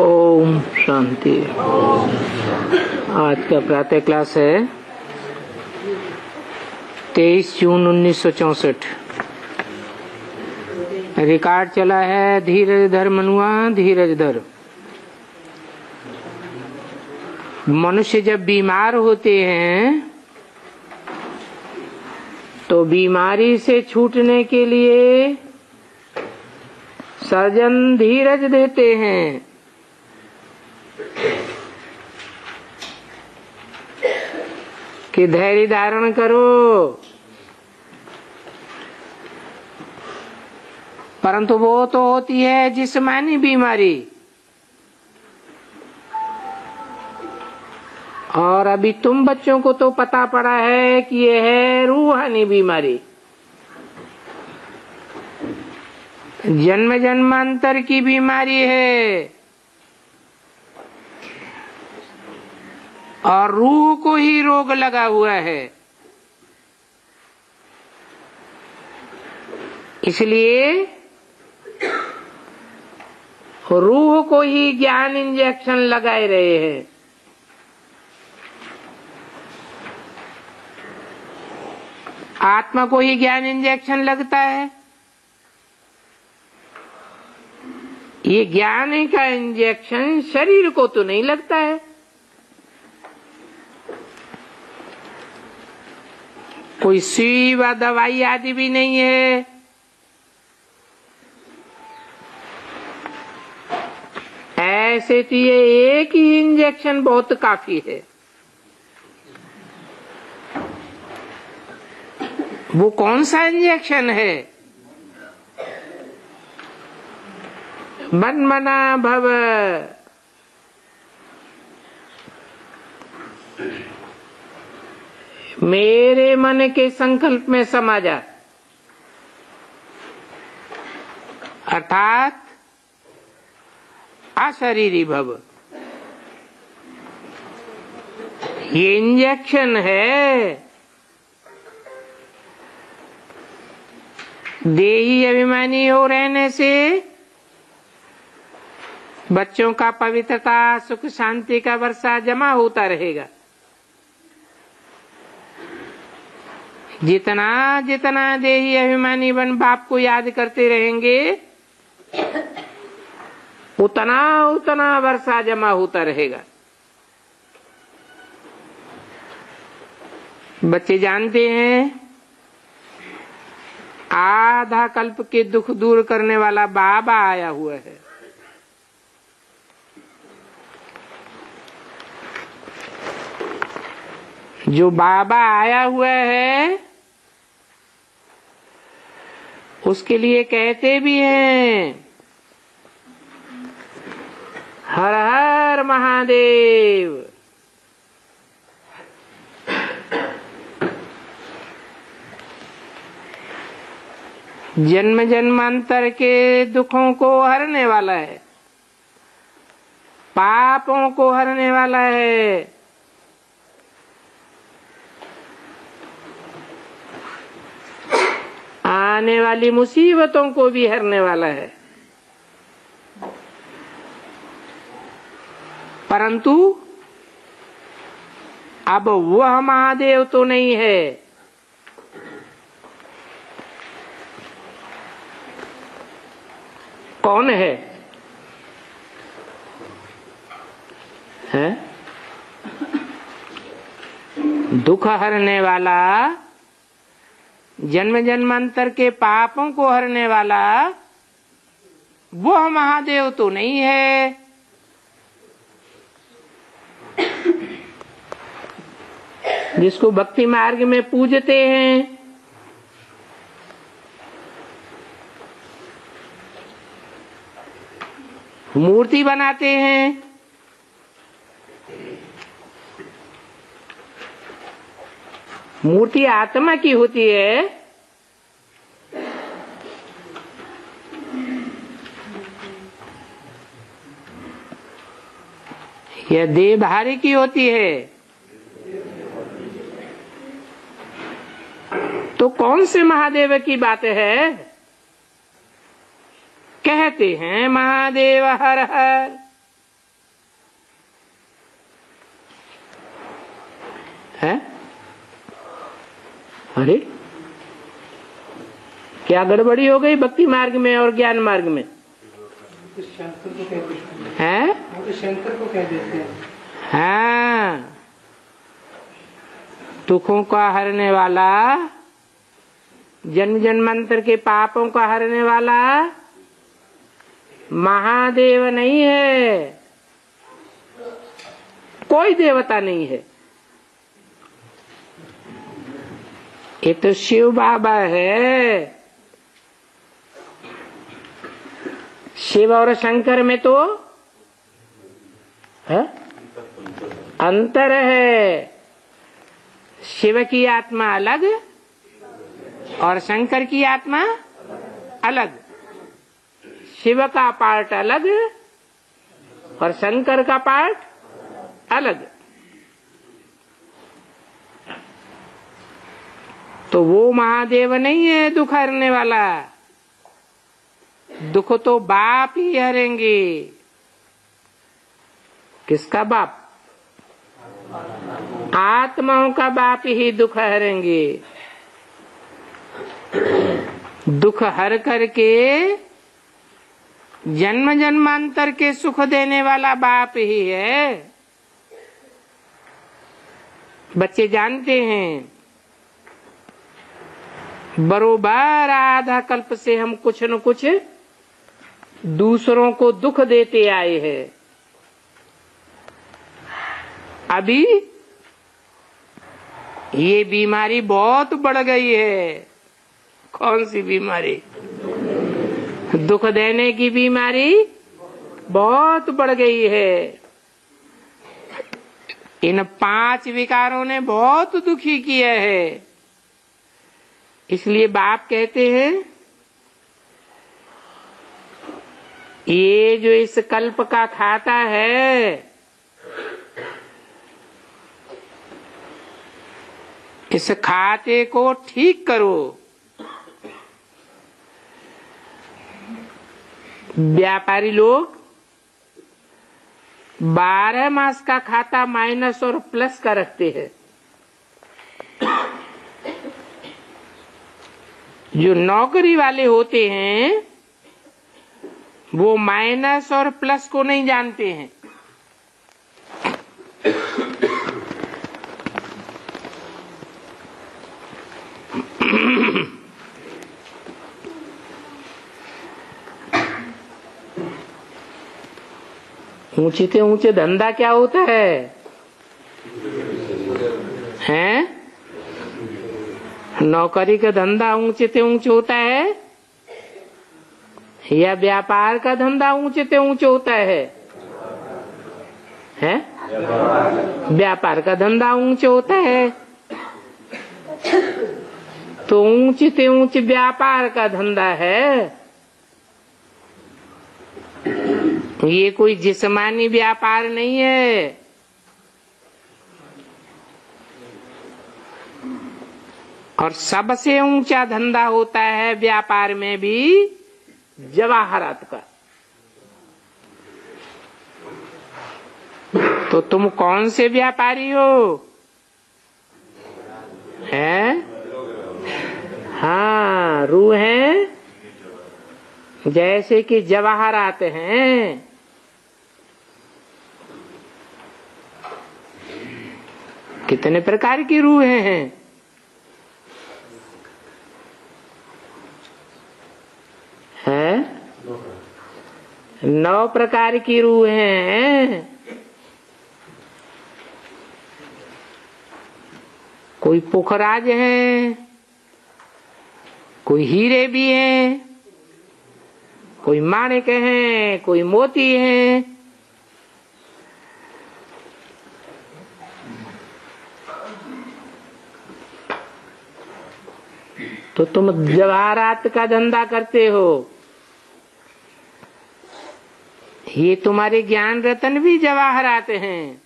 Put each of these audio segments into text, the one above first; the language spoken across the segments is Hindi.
ओम शांति। आज का प्रातः क्लास है 23 जून 1964। रिकॉर्ड चला है धीरज धर मनुआ धीरज धर। मनुष्य जब बीमार होते हैं तो बीमारी से छूटने के लिए सर्जन धीरज देते हैं। कि धैर्य धारण करो, परंतु वो तो होती है जिस्मानी बीमारी, और अभी तुम बच्चों को तो पता पड़ा है कि ये है रूहानी बीमारी। जन्म जन्मांतर की बीमारी है और रूह को ही रोग लगा हुआ है। इसलिए रूह को ही ज्ञान इंजेक्शन लगाए रहे हैं। आत्मा को ही ज्ञान इंजेक्शन लगता है। ये ज्ञान का इंजेक्शन शरीर को तो नहीं लगता है। कोई सुई व दवाई आदि भी नहीं है। ऐसे तो ये एक ही इंजेक्शन बहुत काफी है। वो कौन सा इंजेक्शन है? मन मना भव। मेरे मन के संकल्प में समा जा, अर्थात अशरीरी भव। ये इंजेक्शन है। देही अभिमानी हो रहने से बच्चों का पवित्रता सुख शांति का वर्षा जमा होता रहेगा। जितना जितना देही अभिमानी बन बाप को याद करते रहेंगे उतना उतना वर्षा जमा होता रहेगा। बच्चे जानते हैं आधा कल्प के दुख दूर करने वाला बाबा आया हुआ है। जो बाबा आया हुआ है उसके लिए कहते भी हैं हर हर महादेव। जन्म जन्मांतर के दुखों को हरने वाला है, पापों को हरने वाला है। आने वाली मुसीबतों को भी हरने वाला है। परंतु अब वह महादेव तो नहीं है। कौन है? दुख हरने वाला, जन्म जन्मांतर के पापों को हरने वाला वह महादेव तो नहीं है। जिसको भक्ति मार्ग में पूजते हैं, मूर्ति बनाते हैं, मूर्ति आत्मा की होती है। यह देहधारी की होती है। तो कौन से महादेव की बात है? कहते हैं महादेव हर हर, है? अरे क्या गड़बड़ी हो गई भक्ति मार्ग में और ज्ञान मार्ग में? शंकर को कह देते हैं? हैं, शंकर को कह देते हैं। हाँ, दुखों का हरने वाला, जन्म जन्मांतर के पापों का हरने वाला महादेव नहीं है, कोई देवता नहीं है। ये तो शिव बाबा है। शिव और शंकर में तो है? अंतर है। शिव की आत्मा अलग और शंकर की आत्मा अलग। शिव का पार्ट अलग और शंकर का पार्ट अलग। तो वो महादेव नहीं है दुख हरने वाला। दुख तो बाप ही हरेंगे। किसका बाप? आत्माओं का बाप ही दुख हरेंगे। दुख हर करके जन्म जन्मांतर के सुख देने वाला बाप ही है। बच्चे जानते हैं बरोबर आधा कल्प से हम कुछ न कुछ दूसरों को दुख देते आए हैं। अभी ये बीमारी बहुत बढ़ गई है। कौन सी बीमारी? दुख देने की बीमारी बहुत बढ़ गई है। इन 5 विकारों ने बहुत दुखी किया है। इसलिए बाप कहते हैं ये जो इस कल्प का खाता है, इस खाते को ठीक करो। व्यापारी लोग 12 मास का खाता माइनस और प्लस का रखते हैं। जो नौकरी वाले होते हैं वो माइनस और प्लस को नहीं जानते हैं। ऊंचे से ऊंचे धंधा क्या होता है? हैं? नौकरी का धंधा ऊंचे से ऊंचे होता है या व्यापार का धंधा ऊंचे से ऊंचे होता है? हैं? व्यापार का धंधा ऊंचे होता है। तो ऊंचे से ऊंचे व्यापार का धंधा है। ये कोई जिस्मानी व्यापार नहीं है। और सबसे ऊंचा धंधा होता है व्यापार में भी जवाहरात का। तो तुम कौन से व्यापारी हो? हैं? हाँ, रूह है जैसे कि जवाहरात हैं। कितने प्रकार की रूहें हैं? हैं? 9 प्रकार की रूहें हैं। कोई पुखराज है, कोई हीरे भी हैं, कोई माणिक हैं, कोई मोती हैं। तो तुम जवाहरात का धंधा करते हो। ये तुम्हारे ज्ञान रतन भी जवाहरात हैं।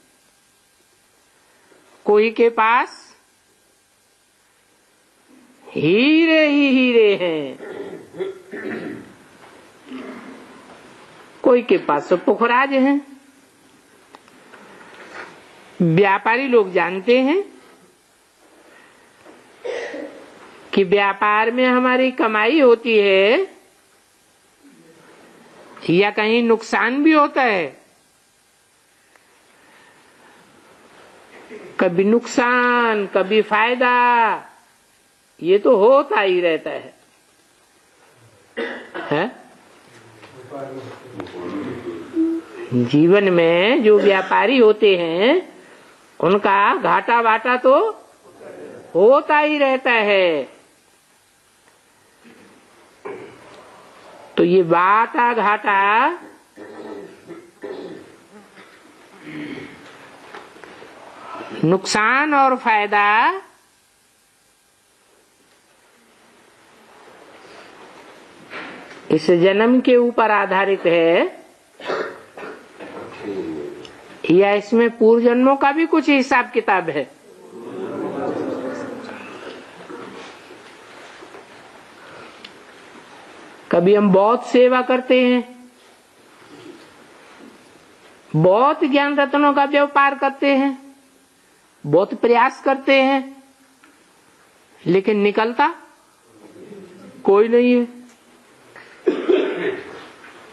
कोई के पास हीरे ही हीरे हैं, कोई के पास पुखराज हैं। व्यापारी लोग जानते हैं कि व्यापार में हमारी कमाई होती है या कहीं नुकसान भी होता है। कभी नुकसान कभी फायदा, ये तो होता ही रहता है? जीवन में जो व्यापारी होते हैं उनका घाटा वाटा तो होता ही रहता है। तो ये वाटा घाटा नुकसान और फायदा इस जन्म के ऊपर आधारित है या इसमें पूर्व जन्मों का भी कुछ हिसाब किताब है? कभी हम बहुत सेवा करते हैं, बहुत ज्ञान रत्नों का व्यापार करते हैं, बहुत प्रयास करते हैं, लेकिन निकलता कोई नहीं है।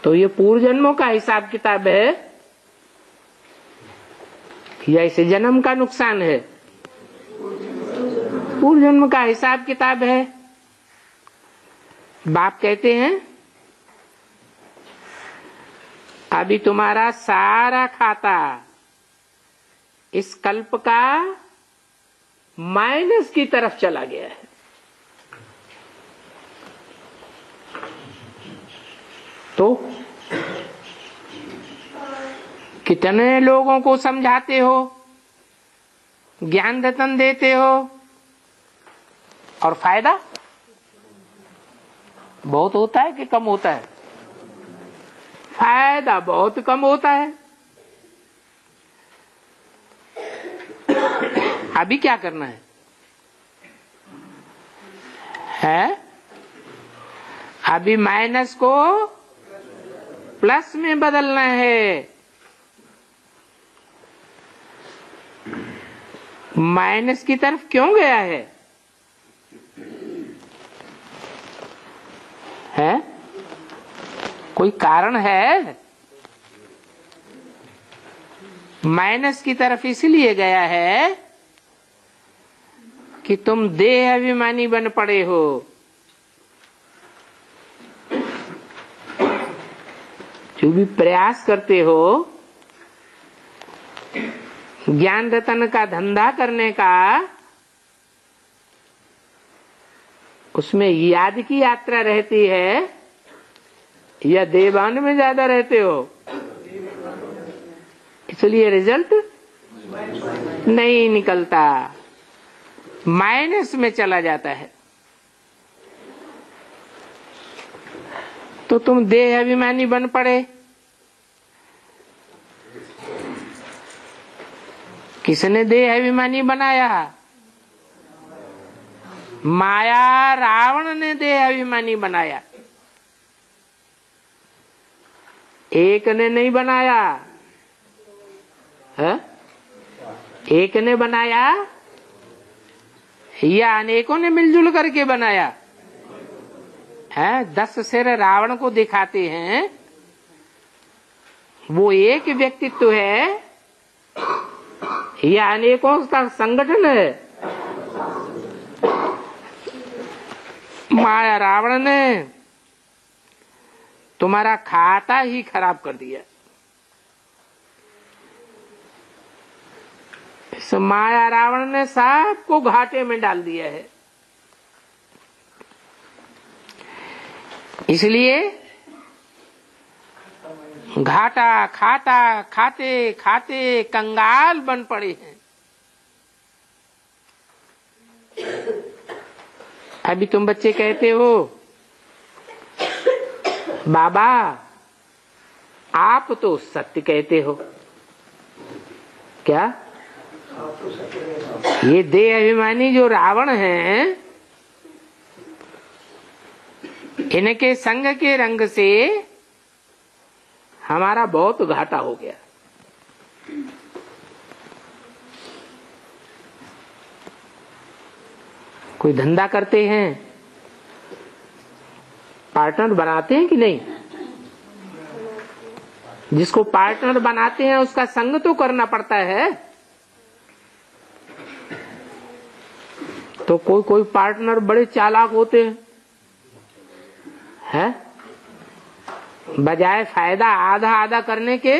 तो ये पूर्व जन्मों का हिसाब किताब है या इसे जन्म का नुकसान है? पूर्व जन्म का हिसाब किताब है। बाप कहते हैं अभी तुम्हारा सारा खाता इस कल्प का माइनस की तरफ चला गया है। तो कितने लोगों को समझाते हो, ज्ञान रतन देते हो, और फायदा बहुत होता है कि कम होता है? फायदा बहुत कम होता है। अभी क्या करना है? अभी माइनस को प्लस में बदलना है। माइनस की तरफ क्यों गया है? कोई कारण है? माइनस की तरफ इसलिए गया है कि तुम देह अभिमानी बन पड़े हो। जो भी प्रयास करते हो ज्ञान रतन का धंधा करने का, उसमें याद की यात्रा रहती है या देवान में ज्यादा रहते हो? इसलिए रिजल्ट नहीं निकलता, माइनस में चला जाता है। तो तुम देह अभिमानी बन पड़े। किसने देह अभिमानी बनाया? माया, रावण ने देह अभिमानी बनाया। एक ने नहीं बनाया है? एक ने बनाया या अनेकों ने मिलजुल करके बनाया है? 10 सिर रावण को दिखाते हैं, वो एक व्यक्तित्व है या अनेकों का संगठन है? माया रावण ने तुम्हारा खाता ही खराब कर दिया। इस माया रावण ने सबको घाटे में डाल दिया है। इसलिए घाटा खाता खाते खाते कंगाल बन पड़े हैं। अभी तुम बच्चे कहते हो बाबा आप तो सत्य कहते हो। क्या? ये देह अभिमानी जो रावण हैं, इनके संग के रंग से हमारा बहुत घाटा हो गया। कोई धंधा करते हैं, पार्टनर बनाते हैं कि नहीं? जिसको पार्टनर बनाते हैं उसका संग तो करना पड़ता है। तो कोई कोई पार्टनर बड़े चालाक होते हैं, बजाय फायदा आधा आधा करने के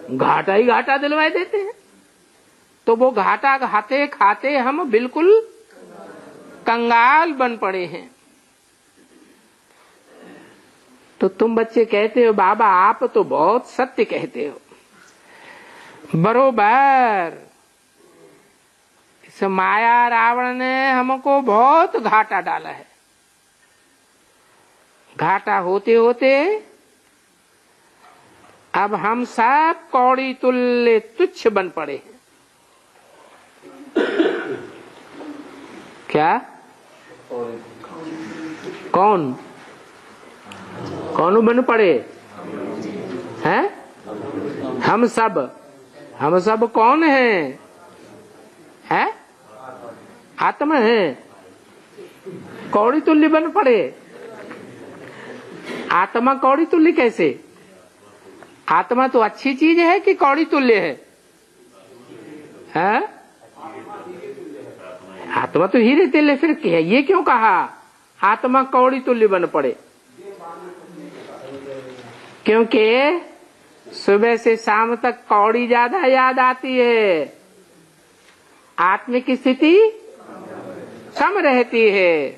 घाटा ही घाटा दिलवाए देते हैं। तो वो घाटा खाते खाते हम बिल्कुल कंगाल बन पड़े हैं। तो तुम बच्चे कहते हो बाबा आप तो बहुत सत्य कहते हो। बरोबर, इस माया रावण ने हमको बहुत घाटा डाला है। घाटा होते होते अब हम सब कौड़ी तुल्य तुच्छ बन पड़े हैं। क्या? कौन कौन बन पड़े हैं? हम सब कौन हैं? है? आत्मा है। कौड़ी तुल्य बन पड़े। आत्मा कौड़ी तुल्य कैसे? आत्मा तो अच्छी चीज है कि कौड़ी तुल्य है? हैं? आत्मा तो हीरे तुल्य। फिर ये क्यों कहा आत्मा कौड़ी तुल्य बन पड़े? क्योंकि सुबह से शाम तक कौड़ी ज्यादा याद आती है, आत्मिक स्थिति कम रहती है।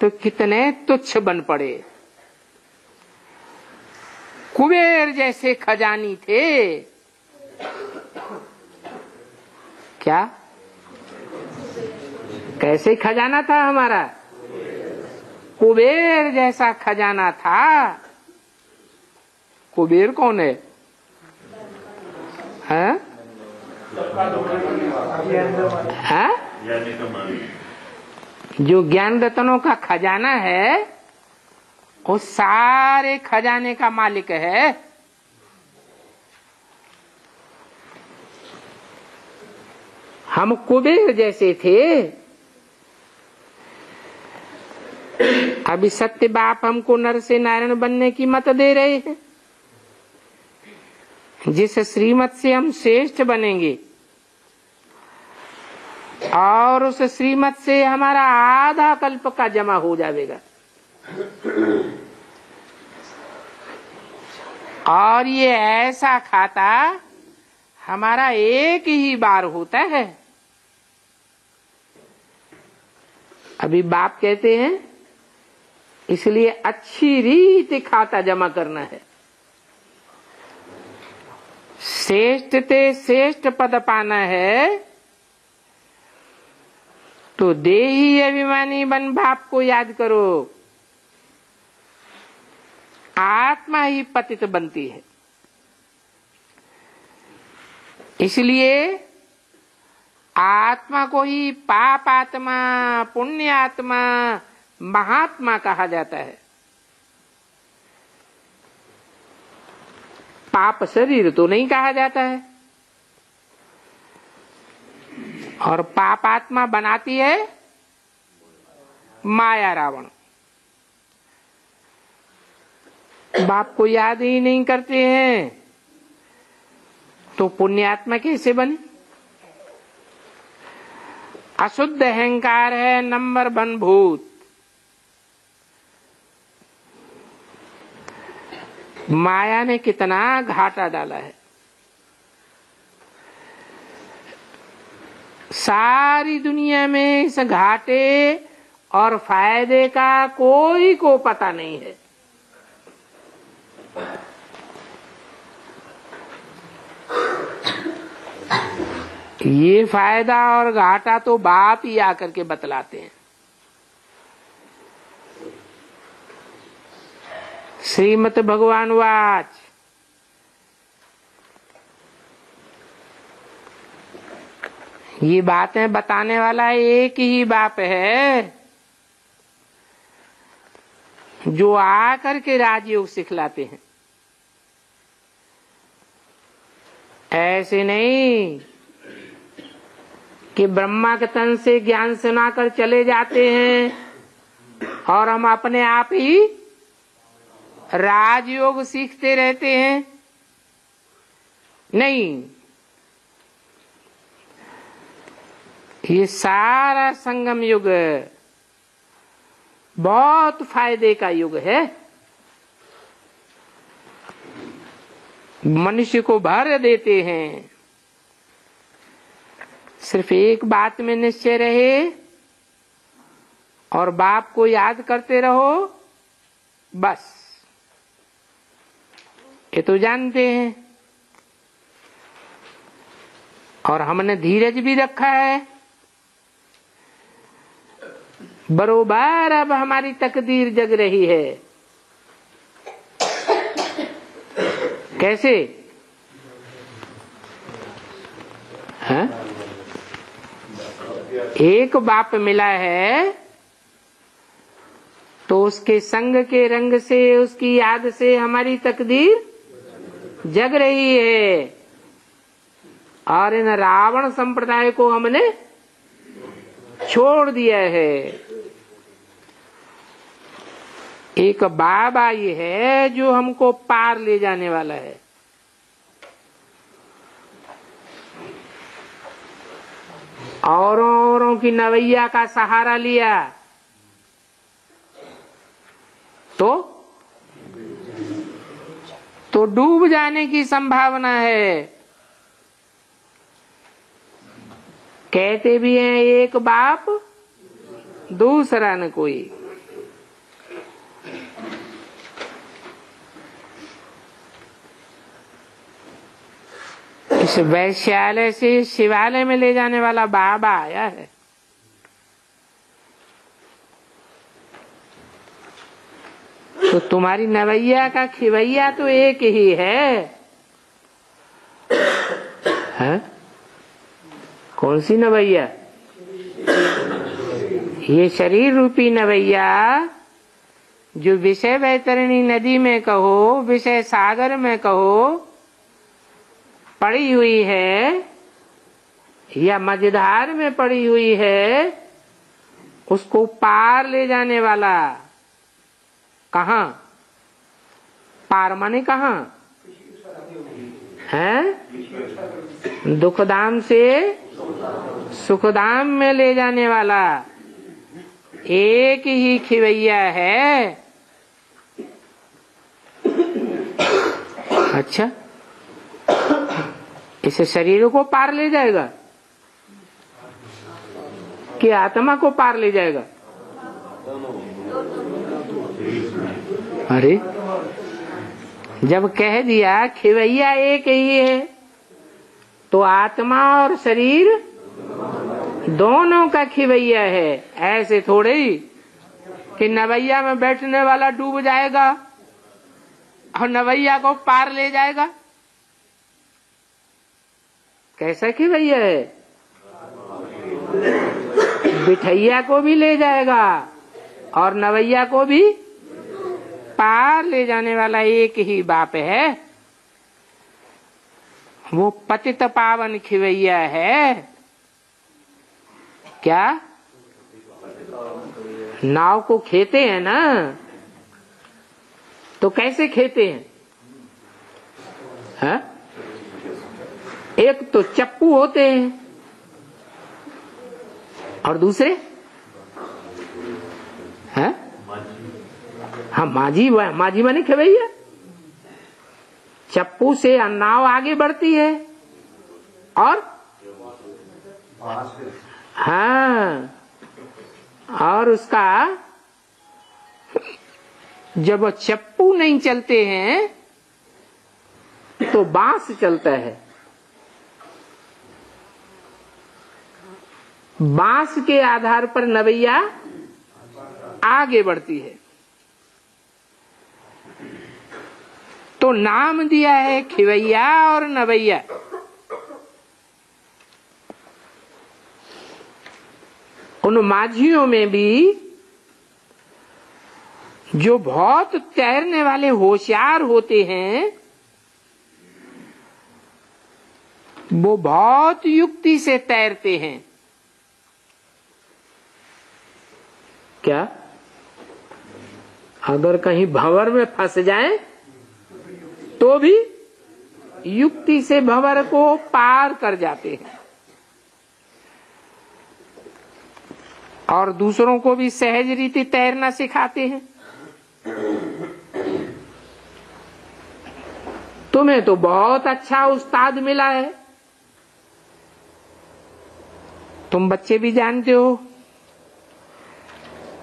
तो कितने तुच्छ बन पड़े। कुबेर जैसे खजानी थे। क्या? कैसे खजाना था हमारा? कुबेर जैसा खजाना था। कुबेर कौन है? हैं? हैं? जो ज्ञान रत्नों का खजाना है वो सारे खजाने का मालिक है। हम कुबेर जैसे थे। अभी सत्य बाप हमको नर से नारायण बनने की मत दे रहे हैं। जिस श्रीमत से हम श्रेष्ठ बनेंगे और उस श्रीमत से हमारा आधा कल्प का जमा हो जाएगा। और ये ऐसा खाता हमारा एक ही बार होता है। अभी बाप कहते हैं इसलिए अच्छी रीति खाता जमा करना है। श्रेष्ठ ते श्रेष्ठ पद पाना है तो देही अभिमानी बन बाप को याद करो। आत्मा ही पतित बनती है। इसलिए आत्मा को ही पाप आत्मा, पुण्य आत्मा, महात्मा कहा जाता है। पाप शरीर तो नहीं कहा जाता है। और पाप आत्मा बनाती है माया रावण। बाप को याद ही नहीं करते हैं तो पुण्यात्मा कैसे बने? अशुद्ध अहंकार है नंबर 1 भूत। माया ने कितना घाटा डाला है। सारी दुनिया में इस घाटे और फायदे का कोई को पता नहीं है। ये फायदा और घाटा तो बाप ही आकर के बतलाते हैं। श्रीमद् भगवान वाच ये बातें बताने वाला एक ही बाप है जो आकर के राजयोग सिखलाते हैं। ऐसे नहीं कि ब्रह्मा के तन से ज्ञान सुनाकर चले जाते हैं और हम अपने आप ही राजयोग सीखते रहते हैं? नहीं, ये सारा संगम युग बहुत फायदे का युग है। मनुष्य को भर देते हैं। सिर्फ एक बात में निश्चय रहे और बाप को याद करते रहो, बस। ये तो जानते हैं। और हमने धीरज भी रखा है। बरोबर अब हमारी तकदीर जग रही है। कैसे? हाँ? एक बाप मिला है तो उसके संग के रंग से, उसकी याद से हमारी तकदीर जग रही है। और इन रावण संप्रदाय को हमने छोड़ दिया है। एक बाबा ये है जो हमको पार ले जाने वाला है। औरों की नवैया का सहारा लिया तो डूब जाने की संभावना है। कहते भी हैं एक बाप दूसरा न कोई। इस वैश्यालय से शिवालय में ले जाने वाला बाबा आया है। तो तुम्हारी नवैया का खिवैया तो एक ही है। कौन सी नवैया? ये शरीर रूपी नवैया जो विषय वैतरणी नदी में कहो, विषय सागर में कहो पड़ी हुई है या मझधार में पड़ी हुई है, उसको पार ले जाने वाला। कहाँ पार माने? कहाँ है? दुखधाम से सुखधाम में ले जाने वाला एक ही खिवैया है। अच्छा, इसे शरीर को पार ले जाएगा कि आत्मा को पार ले जाएगा? अरे जब कह दिया खिवैया एक ही है तो आत्मा और शरीर दोनों का खिवैया है। ऐसे थोड़े ही कि नवैया में बैठने वाला डूब जाएगा और नवैया को पार ले जाएगा। कैसा खिवैया है? बिठैया को भी ले जाएगा और नवैया को भी पार ले जाने वाला एक ही बाप है। वो पतित पावन खिवैया है। क्या नाव को खेते हैं ना, तो कैसे खेते हैं? हा? एक तो चप्पू होते हैं और दूसरे हैं? हाँ, माझी माने खिवैया। चप्पू से नाव आगे बढ़ती है और हाँ, और उसका जब चप्पू नहीं चलते हैं तो बांस चलता है। बांस के आधार पर नवैया आगे बढ़ती है। तो नाम दिया है खिवैया और नवैया। उन माझियों में भी जो बहुत तैरने वाले होशियार होते हैं, वो बहुत युक्ति से तैरते हैं। क्या? अगर कहीं भंवर में फंस जाए तो भी युक्ति से भंवर को पार कर जाते हैं और दूसरों को भी सहज रीति तैरना सिखाते हैं। तुम्हें तो बहुत अच्छा उस्ताद मिला है। तुम बच्चे भी जानते हो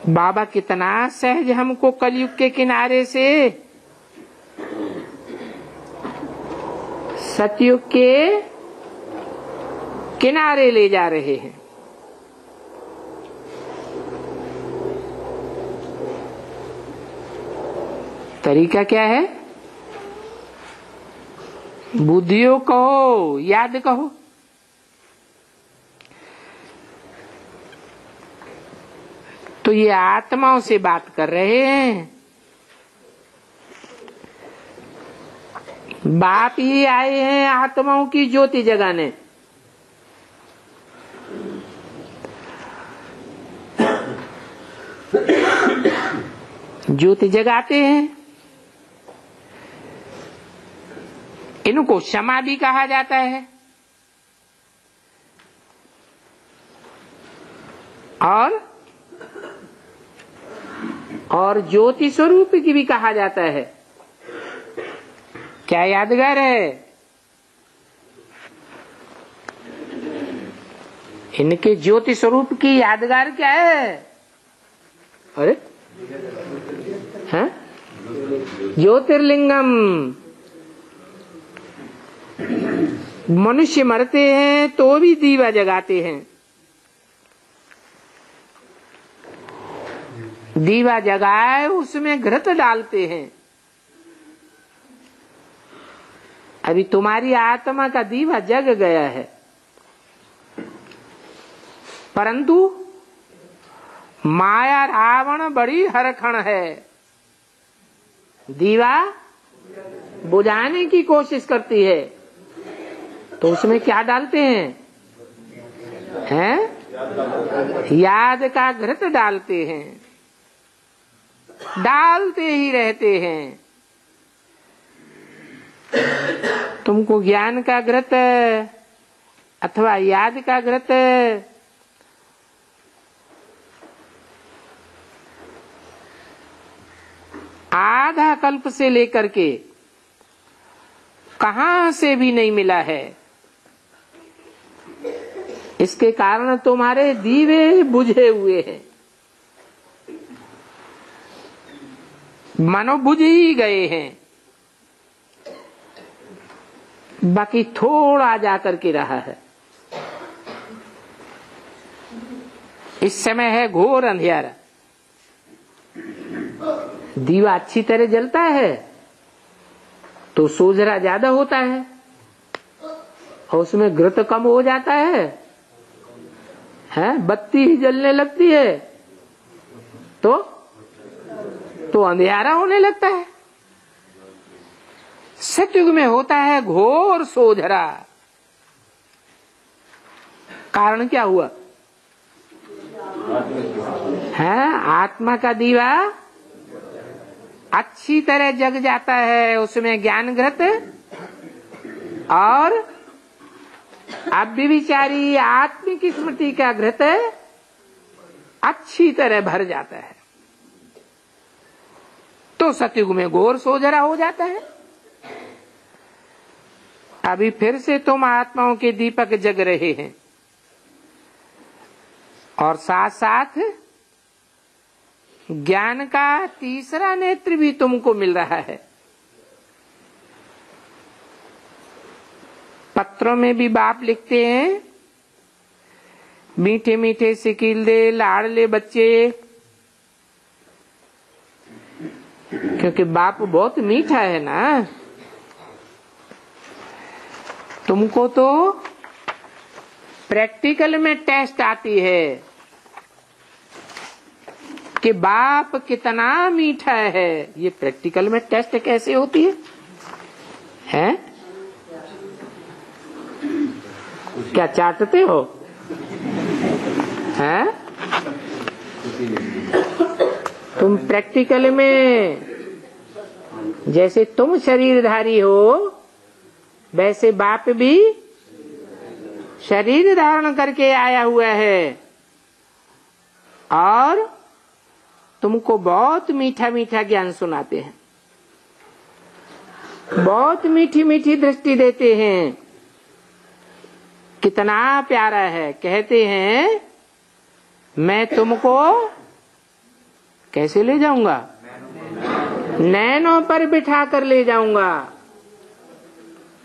बाबा कितना सहज हमको कलयुग के किनारे से सतयुग के किनारे ले जा रहे हैं। तरीका क्या है? बुद्धियों कहो, याद कहो। तो ये आत्माओं से बात कर रहे हैं। बाप ही आए हैं आत्माओं की ज्योति जगाने। ज्योति जगाते हैं। इनको क्षमा भी कहा जाता है और ज्योति स्वरूप की भी कहा जाता है। क्या यादगार है? इनके ज्योति स्वरूप की यादगार क्या है? अरे हैं? ज्योतिर्लिंगम। मनुष्य मरते हैं तो भी दीवा जगाते हैं। दीवा जगाए उसमें घृत डालते हैं। अभी तुम्हारी आत्मा का दीवा जग गया है, परंतु माया रावण बड़ी हरखण है। दीवा बुझाने की कोशिश करती है तो उसमें क्या डालते हैं? याद का घृत डालते हैं। डालते ही रहते हैं। तुमको ज्ञान का घृत अथवा याद का घृत आधा कल्प से लेकर के कहां से भी नहीं मिला है। इसके कारण तुम्हारे दीवे बुझे हुए हैं, मानो बुझ ही गए हैं। बाकी थोड़ा जाकर के रहा है। इस समय है घोर अंधियारा। दीवा अच्छी तरह जलता है तो सोझरा ज्यादा होता है और उसमें घृत कम हो जाता है। बत्ती ही जलने लगती है तो अंधियारा होने लगता है। सतयुग में होता है घोर सोझरा। कारण क्या हुआ? आत्मा का दीवा अच्छी तरह जग जाता है, उसमें ज्ञान घृत और अव्यभिचारी आत्मिक स्मृति का घृत अच्छी तरह भर जाता है। तो सतयुग में घोर सोझरा हो जाता है। अभी फिर से तुम आत्माओं के दीपक जग रहे हैं और साथ साथ ज्ञान का तीसरा नेत्र भी तुमको मिल रहा है। पत्रों में भी बाप लिखते हैं, मीठे मीठे सिकील लाडले बच्चे, क्योंकि बाप बहुत मीठा है ना। तुमको तो प्रैक्टिकल में टेस्ट आती है कि बाप कितना मीठा है। ये प्रैक्टिकल में टेस्ट कैसे होती है? क्या चाटते हो? हैं? तुम प्रैक्टिकल में जैसे तुम शरीरधारी हो, वैसे बाप भी शरीर धारण करके आया हुआ है और तुमको बहुत मीठा मीठा ज्ञान सुनाते हैं, बहुत मीठी मीठी दृष्टि देते हैं। कितना प्यारा है। कहते हैं मैं तुमको कैसे ले जाऊंगा? नैनों पर बिठा कर ले जाऊंगा।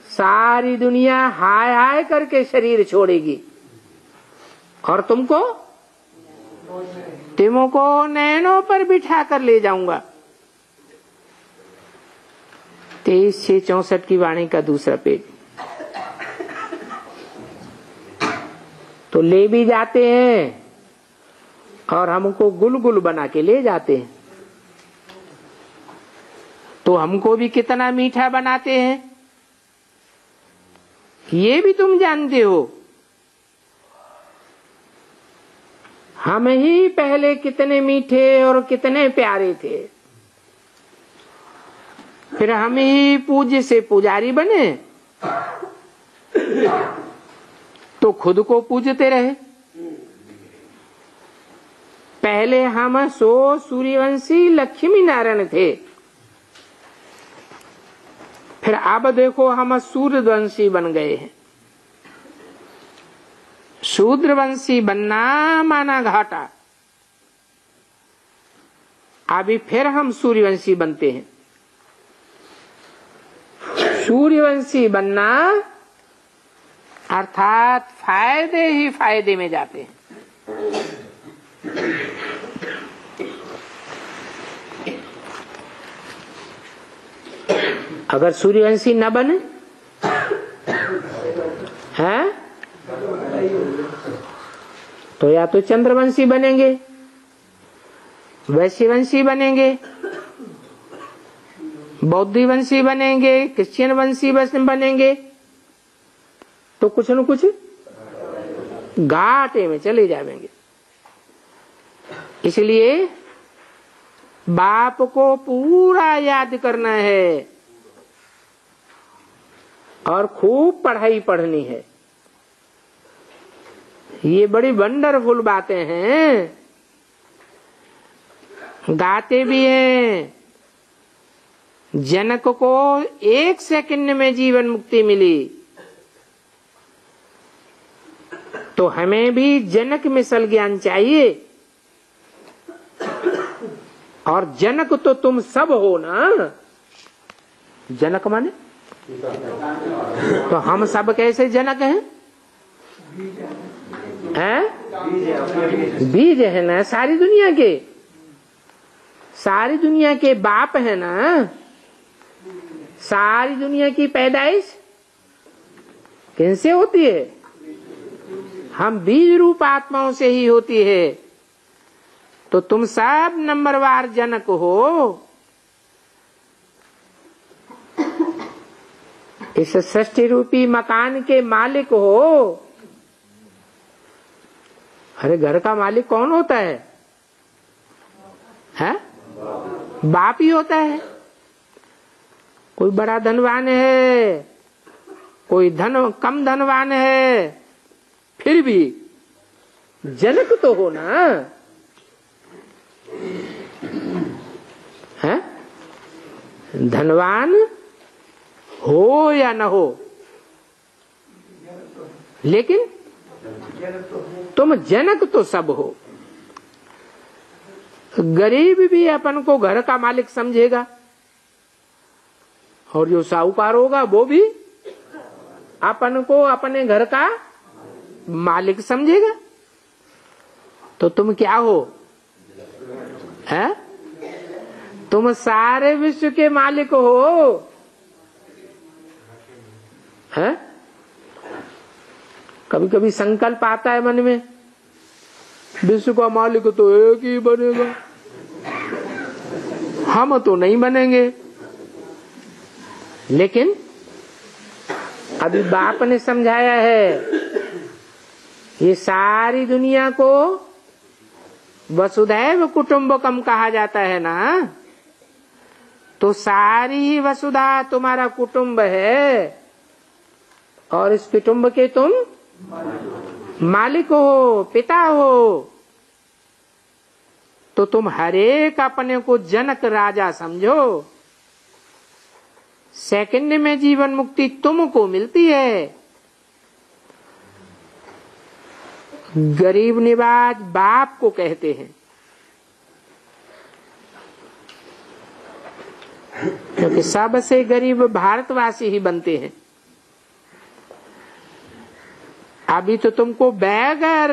सारी दुनिया हाय हाय करके शरीर छोड़ेगी और तुमको नैनों पर बिठा कर ले जाऊंगा। 23/6/64 की वाणी का दूसरा पेज। तो ले भी जाते हैं और हमको गुलगुल बना के ले जाते हैं। तो हमको भी कितना मीठा बनाते हैं ये भी तुम जानते हो। हम ही पहले कितने मीठे और कितने प्यारे थे, फिर हम ही पूज्य से पुजारी बने तो खुद को पूजते रहे। पहले हम सूर्यवंशी लक्ष्मी नारायण थे, फिर अब देखो हम सूर्यवंशी बन गए हैं। शूद्रवंशी बनना माना घाटा, अभी फिर हम सूर्यवंशी बनते हैं। सूर्यवंशी बनना अर्थात फायदे ही फायदे में जाते हैं। अगर सूर्यवंशी न बने हैं तो या तो चंद्रवंशी बनेंगे, वैश्यवंशी बनेंगे, बौद्धवंशी बनेंगे, क्रिश्चियन वंशी बनेंगे, तो कुछ न कुछ घाटे में चले जाएंगे। इसलिए बाप को पूरा याद करना है और खूब पढ़ाई पढ़नी है। ये बड़ी वंडरफुल बातें हैं। गाते भी हैं जनक को 1 सेकंड में जीवन मुक्ति मिली, तो हमें भी जनक मिसल ज्ञान चाहिए। और जनक तो तुम सब हो ना। जनक माने तो हम सब कैसे जनक हैं? बीज है ना सारी दुनिया के। सारी दुनिया के बाप है ना। सारी दुनिया की पैदाइश किनसे होती है? हम बीज रूप आत्माओं से ही होती है। तो तुम सब नंबरवार जनक हो। इस सृष्टि रूपी मकान के मालिक हो। अरे घर का मालिक कौन होता है? हैं? बाप ही होता है। कोई बड़ा धनवान है, कोई कम धनवान है, फिर भी जनक तो हो ना। है धनवान हो या न हो, लेकिन तुम जनक तो सब हो। गरीब भी अपन को घर का मालिक समझेगा और जो साहूकार होगा वो भी अपन को अपने घर का मालिक समझेगा। तो तुम क्या हो? है? तुम सारे विश्व के मालिक हो। है? कभी कभी संकल्प आता है मन में, विश्व का मालिक तो एक ही बनेगा, हम तो नहीं बनेंगे। लेकिन अभी बाप ने समझाया है, ये सारी दुनिया को वसुधैव कुटुंबकम कहा जाता है ना, तो सारी ही वसुधा तुम्हारा कुटुंब है और इस कुटुंब के तुम मालिक हो, पिता हो। तो तुम हरेक अपने को जनक राजा समझो। सेकंड में जीवन मुक्ति तुमको मिलती है। गरीब निवाज बाप को कहते हैं, क्योंकि सबसे गरीब भारतवासी ही बनते हैं। अभी तो तुमको बैगर,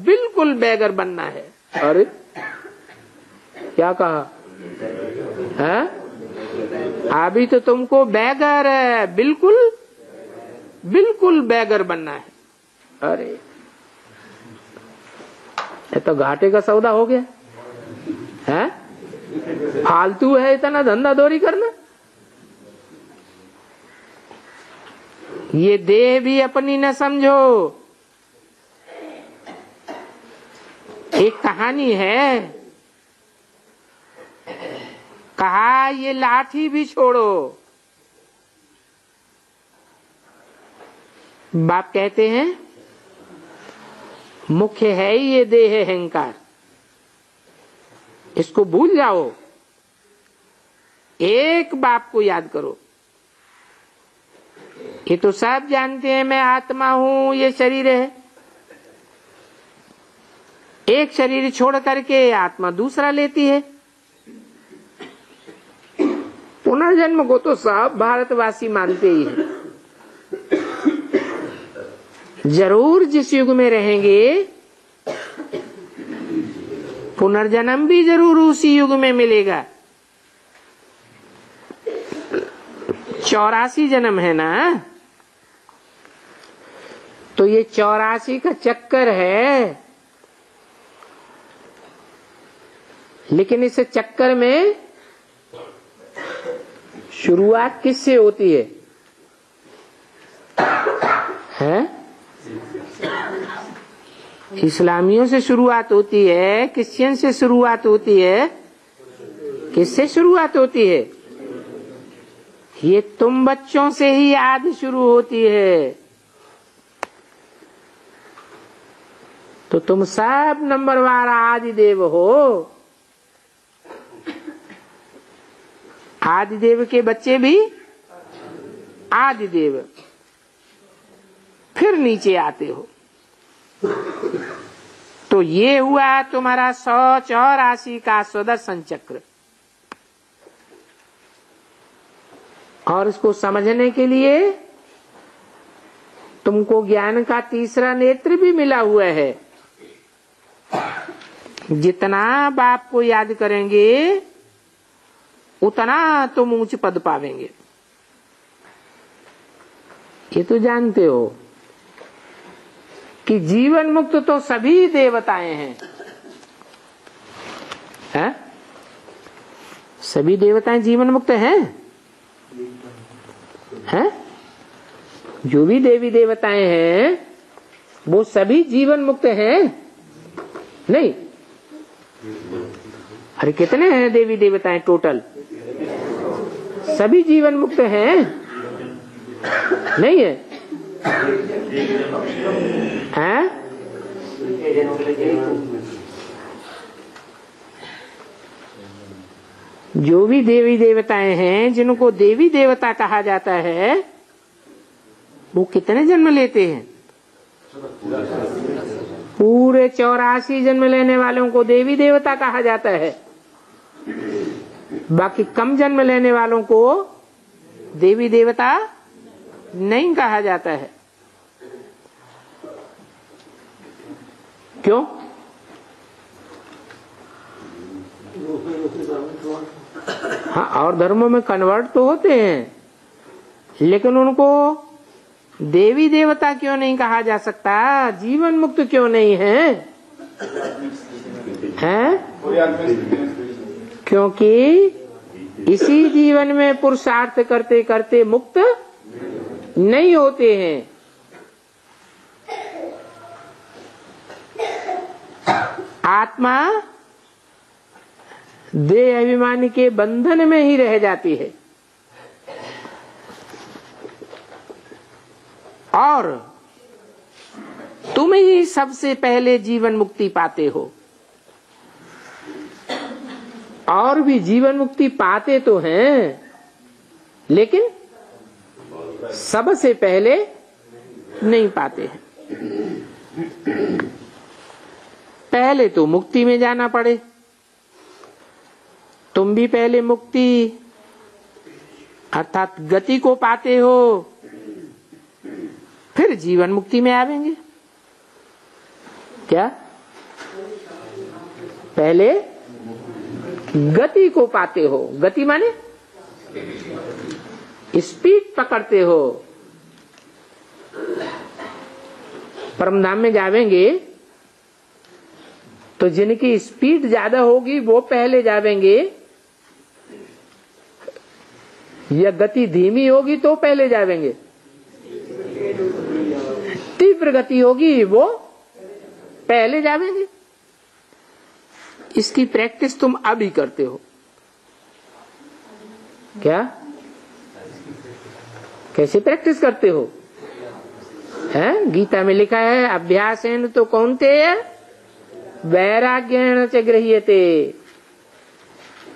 बिल्कुल बैगर बनना है। अरे क्या कहा है? अभी तो तुमको बैगर, बिल्कुल बिल्कुल बैगर बनना है। अरे ये तो घाटे का सौदा हो गया है। फालतू है इतना धंधा दौरी करना। ये देह भी अपनी न समझो। एक कहानी है, कहा ये लाठी भी छोड़ो। बाप कहते हैं मुख्य है ही ये देह अहंकार, इसको भूल जाओ। एक बाप को याद करो। ये तो सब जानते हैं मैं आत्मा हूं, ये शरीर है। एक शरीर छोड़ करके आत्मा दूसरा लेती है। पुनर्जन्म को तो सब भारतवासी मानते ही हैं। जरूर जिस युग में रहेंगे पुनर्जन्म भी जरूर उसी युग में मिलेगा। 84 जन्म है ना, तो ये 84 का चक्कर है। लेकिन इस चक्कर में शुरुआत किससे होती है? हैं? इस्लामियों से शुरुआत होती है, क्रिश्चियन से शुरुआत होती है, किससे शुरुआत होती है? ये तुम बच्चों से ही आदि शुरू होती है। तो तुम सब नंबरवार आदि देव हो। आदि देव के बच्चे भी आदि देव, फिर नीचे आते हो। तो ये हुआ तुम्हारा 184 का सुदर्शन चक्र। और इसको समझने के लिए तुमको ज्ञान का तीसरा नेत्र भी मिला हुआ है। जितना बाप को याद करेंगे उतना तुम ऊंच पद पावेंगे। ये तो जानते हो कि जीवन मुक्त तो सभी देवताएं हैं। सभी देवताएं जीवन मुक्त हैं। जो भी देवी देवताएं हैं वो सभी जीवन मुक्त हैं। नहीं, अरे कितने हैं देवी देवताएं टोटल? सभी जीवन मुक्त हैं? नहीं है? हैं? जो भी देवी देवताएं हैं जिनको देवी देवता कहा जाता है वो कितने जन्म लेते हैं? पूरे 84 जन्म लेने वालों को देवी देवता कहा जाता है। बाकी कम जन्म लेने वालों को देवी देवता नहीं कहा जाता है। क्यों? हाँ, और धर्मों में कन्वर्ट तो होते हैं, लेकिन उनको देवी देवता क्यों नहीं कहा जा सकता? जीवन मुक्त क्यों नहीं है? क्योंकि इसी जीवन में पुरुषार्थ करते करते मुक्त नहीं होते हैं। आत्मा देह अभिमान के बंधन में ही रह जाती है और तुम ही सबसे पहले जीवन मुक्ति पाते हो। और भी जीवन मुक्ति पाते तो हैं, लेकिन सबसे पहले नहीं पाते हैं। पहले तो मुक्ति में जाना पड़े। तुम भी पहले मुक्ति अर्थात गति को पाते हो, फिर जीवन मुक्ति में आवेंगे। क्या? पहले गति को पाते हो। गति माने स्पीड पकड़ते हो। परमधाम में जावेंगे तो जिनकी स्पीड ज्यादा होगी वो पहले जावेंगे, या गति धीमी होगी तो पहले जावेंगे। तीव्र गति होगी वो पहले जावेंगे। इसकी प्रैक्टिस तुम अभी करते हो। क्या? कैसे प्रैक्टिस करते हो? है गीता में लिखा है, अभ्यासेन तो कौन्तेय वैराग्येण च गृह्यते।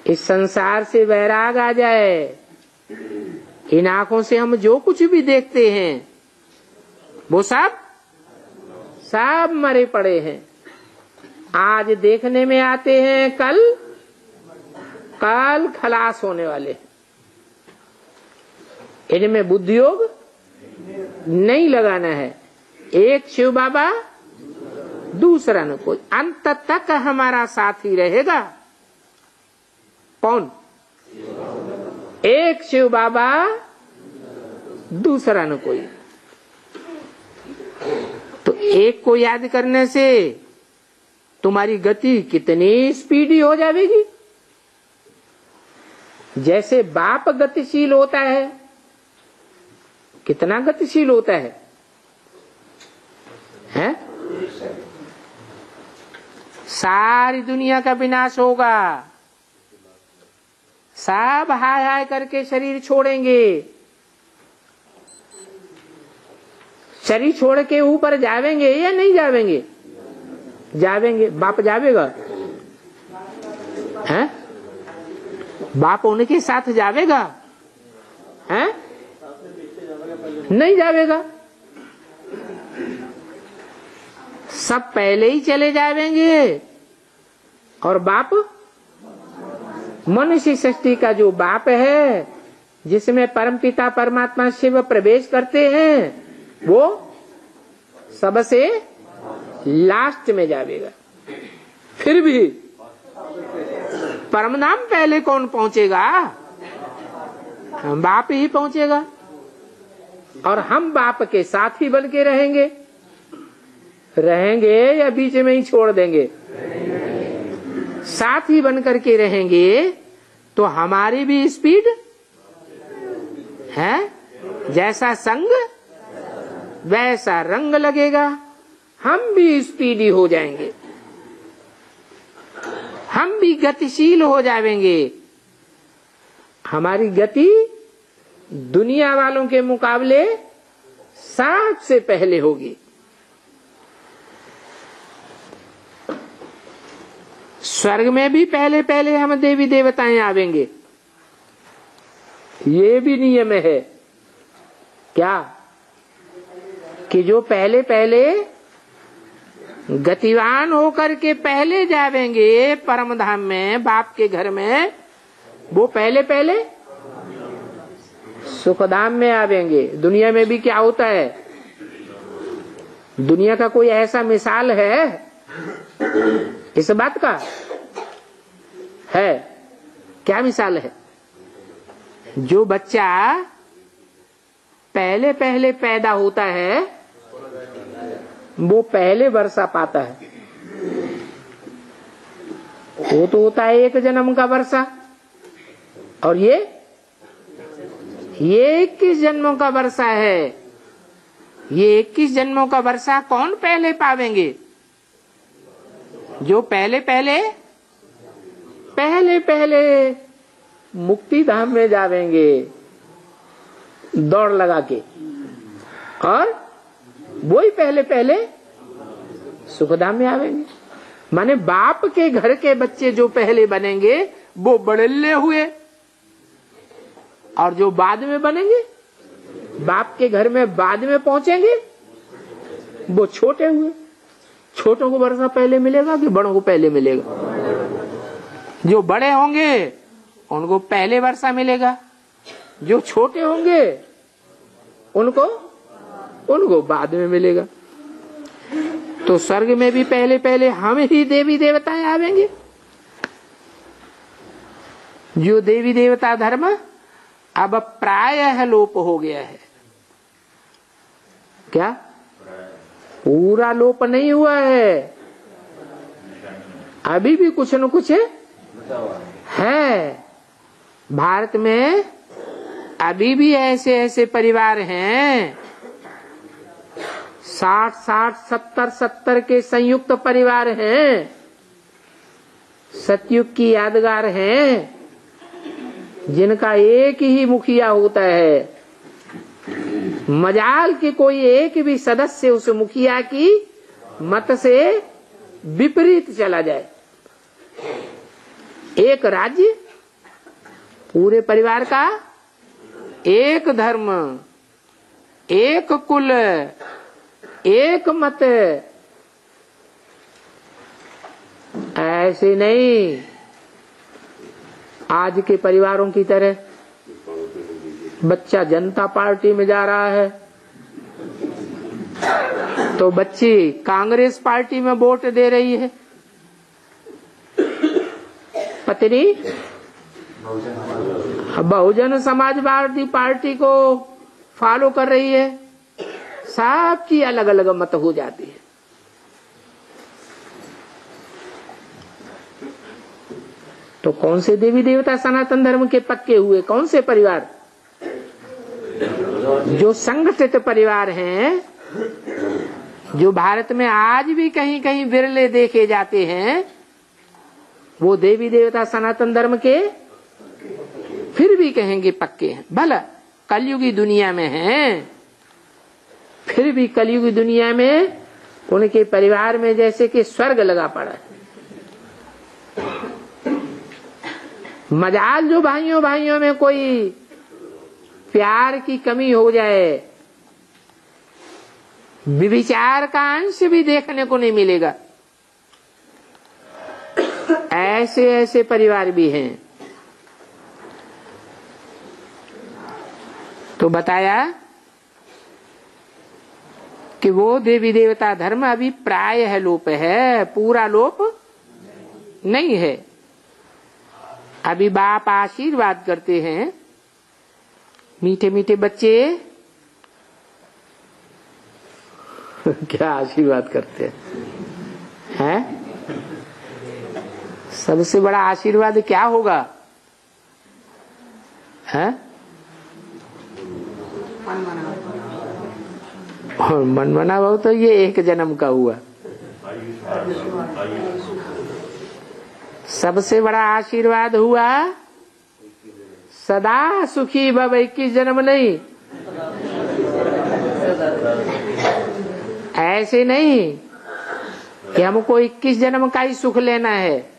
इस संसार से वैराग आ जाए। इन आंखों से हम जो कुछ भी देखते हैं वो सब मरे पड़े हैं। आज देखने में आते हैं, कल खलास होने वाले। इनमें बुद्धि योग नहीं लगाना है। एक शिव बाबा, दूसरा न कोई। अंत तक हमारा साथी रहेगा। कौन? एक शिव बाबा, दूसरा न कोई। तो एक को याद करने से तुम्हारी गति कितनी स्पीडी हो जाएगी। जैसे बाप गतिशील होता है, कितना गतिशील होता है, हैं? सारी दुनिया का विनाश होगा, सब हाय हाय करके शरीर छोड़ेंगे। शरीर छोड़ के ऊपर जावेंगे या नहीं जावेंगे? जावेंगे। बाप जावेगा? हैं? बाप उनके साथ जावेगा? हैं? नहीं जावेगा। सब पहले ही चले जावेंगे। और बाप मनुष्य सृष्टि का जो बाप है, जिसमें परमपिता परमात्मा शिव प्रवेश करते हैं, वो सबसे लास्ट में जावेगा। फिर भी परमधाम पहले कौन पहुंचेगा? हम बाप ही पहुंचेगा। और हम बाप के साथ ही बन के रहेंगे या बीच में ही छोड़ देंगे? साथ ही बन करके रहेंगे तो हमारी भी स्पीड है। जैसा संग वैसा रंग लगेगा। हम भी स्पीडी हो जाएंगे, हम भी गतिशील हो जाएंगे। हमारी गति दुनिया वालों के मुकाबले सबसे पहले होगी। स्वर्ग में भी पहले पहले हम देवी देवताएं आवेंगे। ये भी नियम है क्या कि जो पहले पहले गतिवान होकर के पहले जावेंगे परमधाम में, बाप के घर में, वो पहले पहले सुखधाम में आवेंगे। दुनिया में भी क्या होता है? दुनिया का कोई ऐसा मिसाल है इस बात का? है क्या मिसाल है? जो बच्चा पहले पहले पैदा होता है वो पहले वर्षा पाता है। वो तो होता है एक जन्म का वर्षा, और ये 21 जन्मों का वर्षा है। ये 21 जन्मों का वर्षा कौन पहले पावेंगे? जो पहले पहले मुक्ति धाम में जावेंगे दौड़ लगा के, और वही पहले सुख धाम में आवेंगे। माने बाप के घर के बच्चे जो पहले बनेंगे वो बड़ल्ले हुए, और जो बाद में बनेंगे, बाप के घर में बाद में पहुंचेंगे, वो छोटे हुए। छोटों को वर्षा पहले मिलेगा कि बड़ों को पहले मिलेगा? जो बड़े होंगे उनको पहले वर्षा मिलेगा, जो छोटे होंगे उनको बाद में मिलेगा। तो स्वर्ग में भी पहले हम ही देवी देवताएं आवेंगे। जो देवी देवता धर्म अब प्रायः लोप हो गया है। क्या? पूरा लोप नहीं हुआ है, अभी भी कुछ न कुछ है। भारत में अभी भी ऐसे परिवार हैं, 60 70 के संयुक्त परिवार हैं, सतयुग की यादगार हैं, जिनका एक ही मुखिया होता है। मजाल के कोई एक भी सदस्य उस मुखिया की मत से विपरीत चला जाए, एक राज्य, पूरे परिवार का एक धर्म, एक कुल, एक मत, ऐसे नहीं आज के परिवारों की तरह। बच्चा जनता पार्टी में जा रहा है तो बच्ची कांग्रेस पार्टी में वोट दे रही है, पत्नी बहुजन समाजवादी पार्टी को फॉलो कर रही है। सबकी अलग अलग मत हो जाती है। तो कौन से देवी देवता सनातन धर्म के पक्के हुए? कौन से परिवार? जो संगठित परिवार हैं, जो भारत में आज भी कहीं कहीं विरले देखे जाते हैं, वो देवी देवता सनातन धर्म के फिर भी कहेंगे पक्के हैं। भला कलयुगी दुनिया में हैं, फिर भी कलयुगी दुनिया में उनके परिवार में जैसे कि स्वर्ग लगा पड़ा है। मजाल जो भाइयों में कोई प्यार की कमी हो जाए, विचार का अंश भी देखने को नहीं मिलेगा। ऐसे परिवार भी हैं। तो बताया कि वो देवी देवता धर्म अभी प्रायः लोप है, पूरा लोप नहीं है। अभी बाप आशीर्वाद करते हैं, मीठे मीठे बच्चे क्या आशीर्वाद करते हैं? सबसे बड़ा आशीर्वाद क्या होगा? है? और मनमना भाव तो ये एक जन्म का हुआ। सबसे बड़ा आशीर्वाद हुआ सदा सुखी भव, 21 जन्म नहीं। ऐसे नहीं कि हमको 21 जन्म का ही सुख लेना है,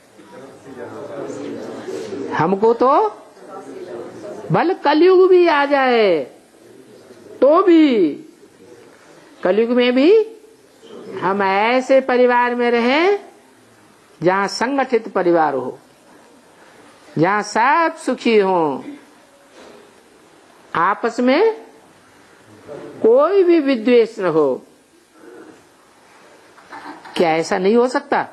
हमको तो भले कलयुग भी आ जाए तो भी, कलयुग में भी हम ऐसे परिवार में रहें जहाँ संगठित परिवार हो, जहाँ सब सुखी हों, आपस में कोई भी विद्वेष न हो। क्या ऐसा नहीं हो सकता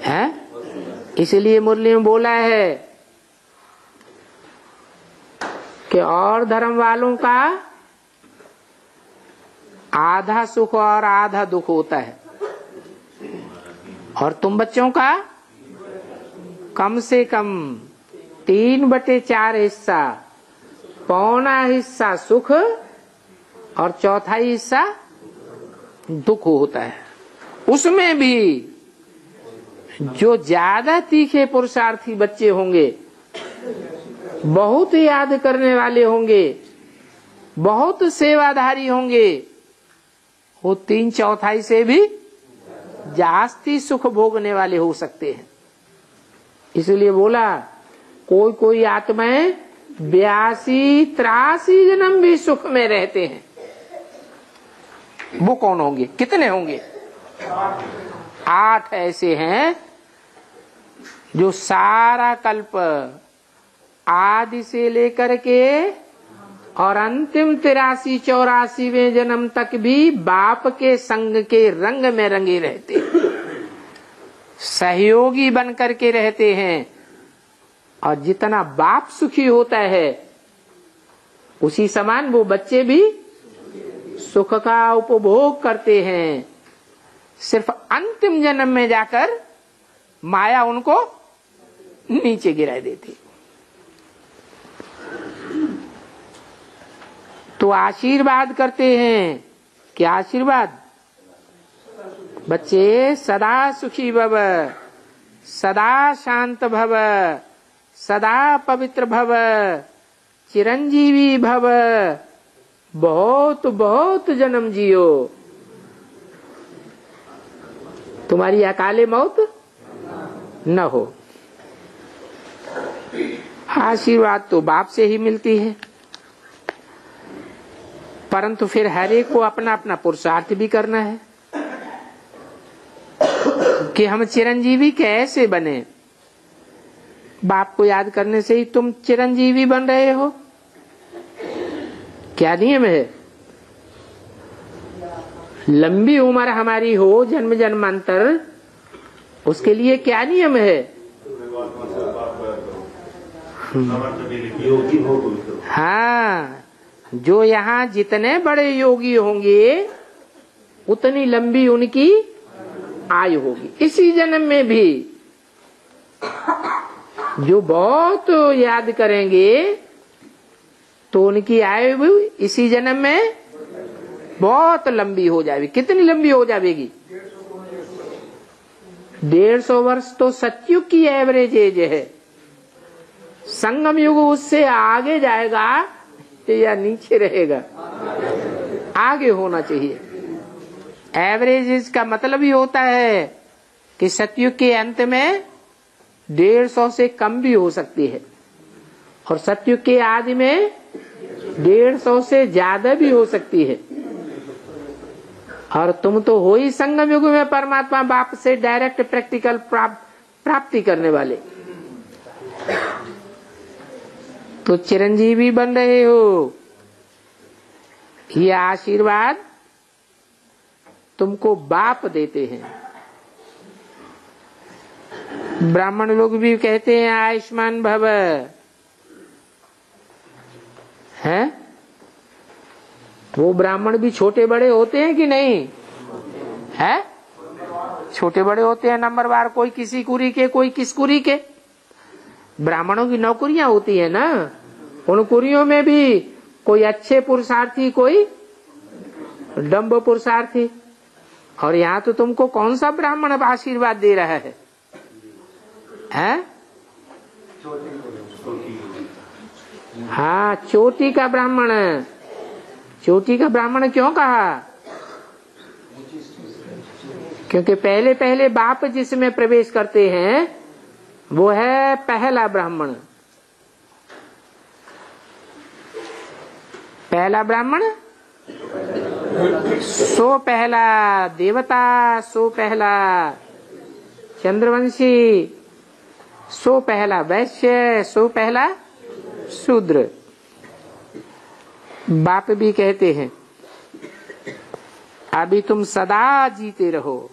है? इसलिए मुरली में बोला है कि और धर्म वालों का आधा सुख और आधा दुख होता है, और तुम बच्चों का कम से कम 3/4 हिस्सा, पौना हिस्सा सुख और चौथाई हिस्सा दुख होता है। उसमें भी जो ज्यादा तीखे पुरुषार्थी बच्चे होंगे, बहुत याद करने वाले होंगे, बहुत सेवाधारी होंगे, वो 3/4 से भी जास्ती सुख भोगने वाले हो सकते हैं। इसलिए बोला कोई कोई आत्माएं 82-83 जन्म भी सुख में रहते हैं। वो कौन होंगे, कितने होंगे? 8 ऐसे हैं जो सारा कल्प आदि से लेकर के और अंतिम 83-84वें जन्म तक भी बाप के संग के रंग में रंगे रहते हैं, सहयोगी बन करके रहते हैं। और जितना बाप सुखी होता है उसी समान वो बच्चे भी सुख का उपभोग करते हैं। सिर्फ अंतिम जन्म में जाकर माया उनको नीचे गिरा देती। तो आशीर्वाद करते हैं, क्या आशीर्वाद? बच्चे सदा सुखी भव, सदा शांत भव, सदा पवित्र भव, चिरंजीवी भव, बहुत बहुत जन्म जियो, तुम्हारी अकाले मौत न हो। आशीर्वाद तो बाप से ही मिलती है, परंतु फिर हर एक को अपना अपना पुरुषार्थ भी करना है कि हम चिरंजीवी कैसे बने। बाप को याद करने से ही तुम चिरंजीवी बन रहे हो। क्या नियम है? लंबी उम्र हमारी हो, जन्म जन्मांतर, उसके लिए क्या नियम है? हाँ, जो यहाँ जितने बड़े योगी होंगे उतनी लंबी उनकी आयु होगी। इसी जन्म में भी जो बहुत याद करेंगे तो उनकी आयु भी इसी जन्म में बहुत लंबी हो जाएगी। कितनी लंबी हो जाएगी? 150 वर्ष तो सतयुग की एवरेज एज है। संगम युग उससे आगे जाएगा या नीचे रहेगा? आगे होना चाहिए। एवरेज एज का मतलब ही होता है कि सतयुग के अंत में 150 से कम भी हो सकती है और सतयुग के आदि में 150 से ज्यादा भी हो सकती है। और तुम तो हो ही संगम युग में परमात्मा बाप से डायरेक्ट प्रैक्टिकल प्राप्ति करने वाले, तो चिरंजीवी बन रहे हो। यह आशीर्वाद तुमको बाप देते हैं। ब्राह्मण लोग भी कहते हैं आयुष्मान भव, है? वो ब्राह्मण भी छोटे बड़े होते हैं कि नहीं है? छोटे बड़े होते हैं नंबरवार, कोई किसी कुरी के, कोई किस कुरी के। ब्राह्मणों की नौकरियां होती है ना, उन कुरियों में भी कोई अच्छे पुरुषार्थी, कोई डम्ब पुरुषार्थी। और यहाँ तो तुमको कौन सा ब्राह्मण आशीर्वाद दे रहा है? हैं? हाँ, चोटी का ब्राह्मण। चोटी का ब्राह्मण क्यों कहा? क्योंकि पहले पहले बाप जिसमें प्रवेश करते हैं वो है पहला ब्राह्मण। पहला ब्राह्मण सो पहला देवता, सो पहला चंद्रवंशी, सो पहला वैश्य, सो पहला शूद्र। बाप भी कहते हैं अभी तुम सदा जीते रहो।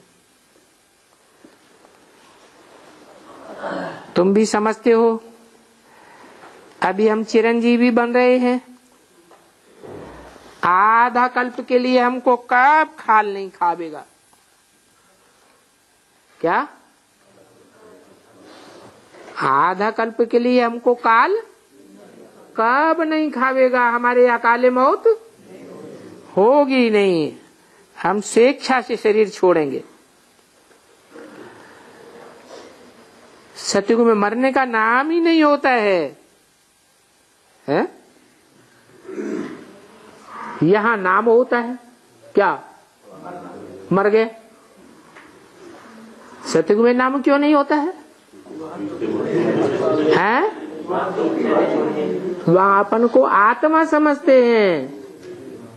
तुम भी समझते हो अभी हम चिरंजीवी बन रहे हैं। आधा कल्प के लिए हमको कब खाल नहीं खावेगा? क्या? आधा कल्प के लिए हमको काल कब नहीं खावेगा? हमारे अकाले मौत होगी नहीं। हम स्वेच्छा से शरीर छोड़ेंगे। सतयुग में मरने का नाम ही नहीं होता है, हैं? यहाँ नाम होता है क्या? मर गए। सतयुग में नाम क्यों नहीं होता है? हैं? वहां अपन को आत्मा समझते हैं,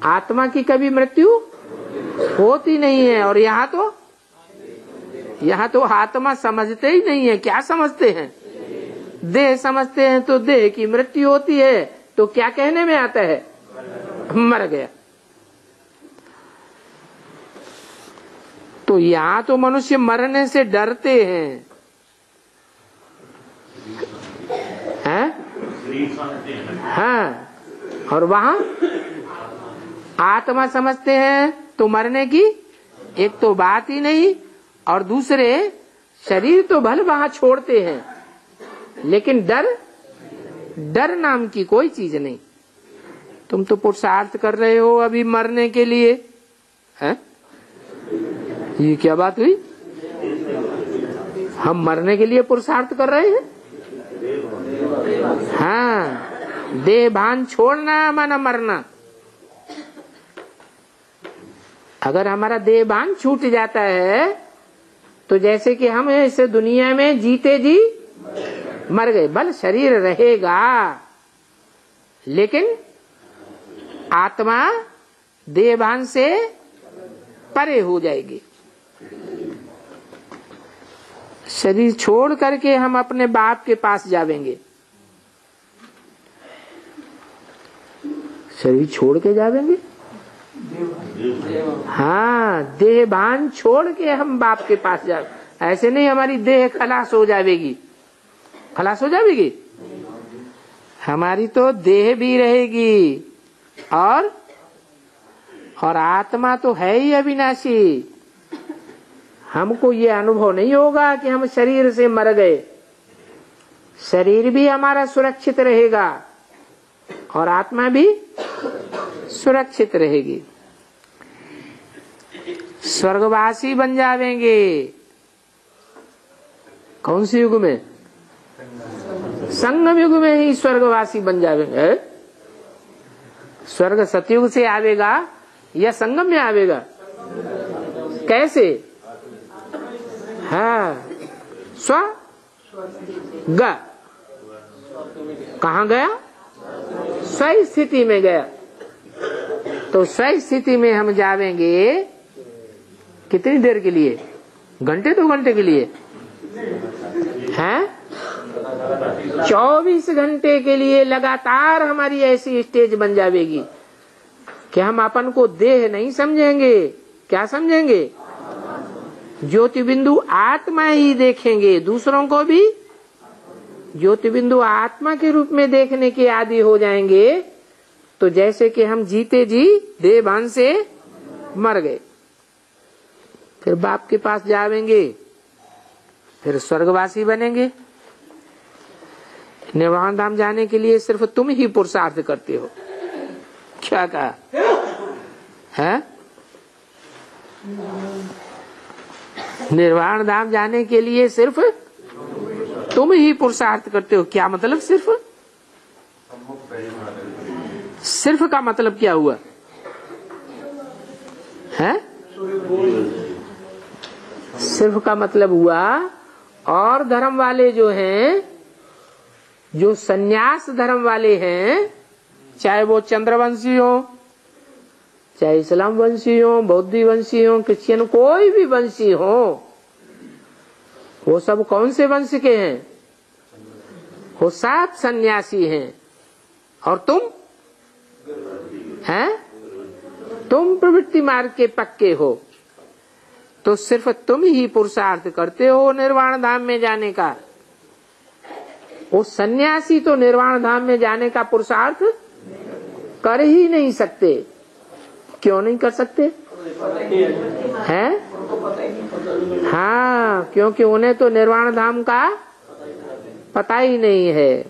आत्मा की कभी मृत्यु होती नहीं है। और यहाँ तो आत्मा समझते ही नहीं है। क्या समझते हैं? देह समझते हैं। तो देह की मृत्यु होती है तो क्या कहने में आता है? मर गया। तो यहाँ तो मनुष्य मरने से डरते हैं, हैं? हाँ, और वहां आत्मा समझते हैं तो मरने की एक तो बात ही नहीं, और दूसरे शरीर तो भले वहां छोड़ते हैं, लेकिन डर नाम की कोई चीज नहीं। तुम तो पुरुषार्थ कर रहे हो अभी मरने के लिए, हैं? ये क्या बात हुई? हम मरने के लिए पुरुषार्थ कर रहे हैं? हाँ, देह भान छोड़ना माना मरना। अगर हमारा देह भान छूट जाता है तो जैसे कि हम इस दुनिया में जीते जी मर गए। बल शरीर रहेगा लेकिन आत्मा देह भान से परे हो जाएगी। शरीर छोड़ करके हम अपने बाप के पास जावेंगे। शरीर छोड़ के जावेंगे, हाँ, देह भान छोड़ के हम बाप के पास जाए। ऐसे नहीं हमारी देह खलास हो जाएगी। खलास हो जाएगी, हमारी तो देह भी रहेगी और आत्मा तो है ही अविनाशी। हमको ये अनुभव नहीं होगा कि हम शरीर से मर गए। शरीर भी हमारा सुरक्षित रहेगा और आत्मा भी सुरक्षित रहेगी। स्वर्गवासी बन जावेंगे। कौन से युग में? संगम युग में ही स्वर्गवासी बन जावेंगे। स्वर्ग सतयुग से आवेगा या संगम में आवेगा? कैसे? हाँ, ग कहाँ गया? स्व स्थिति में गया। तो स्व स्थिति में हम जावेंगे कितनी देर के लिए? घंटे, 2 घंटे के लिए हैं? 24 घंटे के लिए लगातार हमारी ऐसी स्टेज बन जाएगी कि हम अपन को देह नहीं समझेंगे। क्या समझेंगे? ज्योति बिंदु आत्मा ही देखेंगे। दूसरों को भी ज्योति बिंदु आत्मा के रूप में देखने के आदी हो जाएंगे। तो जैसे कि हम जीते जी देह भान से मर गए, फिर बाप के पास जावेंगे, फिर स्वर्गवासी बनेंगे। निर्वाण धाम जाने के लिए सिर्फ तुम ही पुरुषार्थ करते हो। क्या कहा है? निर्वाण धाम जाने के लिए सिर्फ तुम ही पुरुषार्थ करते हो। क्या मतलब? सिर्फ का मतलब क्या हुआ है? सिर्फ का मतलब हुआ, और धर्म वाले जो हैं, जो सन्यास धर्म वाले हैं, चाहे वो चंद्रवंशी हो, चाहे इस्लाम वंशी हो, बौद्धी वंशी हो, क्रिश्चियन, कोई भी वंशी हो, वो सब कौन से वंश के हैं? वो सब सन्यासी हैं। और तुम हैं? तुम प्रवृत्ति मार्ग के पक्के हो। तो सिर्फ तुम ही पुरुषार्थ करते हो निर्वाण धाम में जाने का। वो सन्यासी तो निर्वाण धाम में जाने का पुरुषार्थ कर ही नहीं सकते। क्यों नहीं कर सकते हैं? हाँ, क्योंकि उन्हें तो निर्वाण धाम का पता ही नहीं है।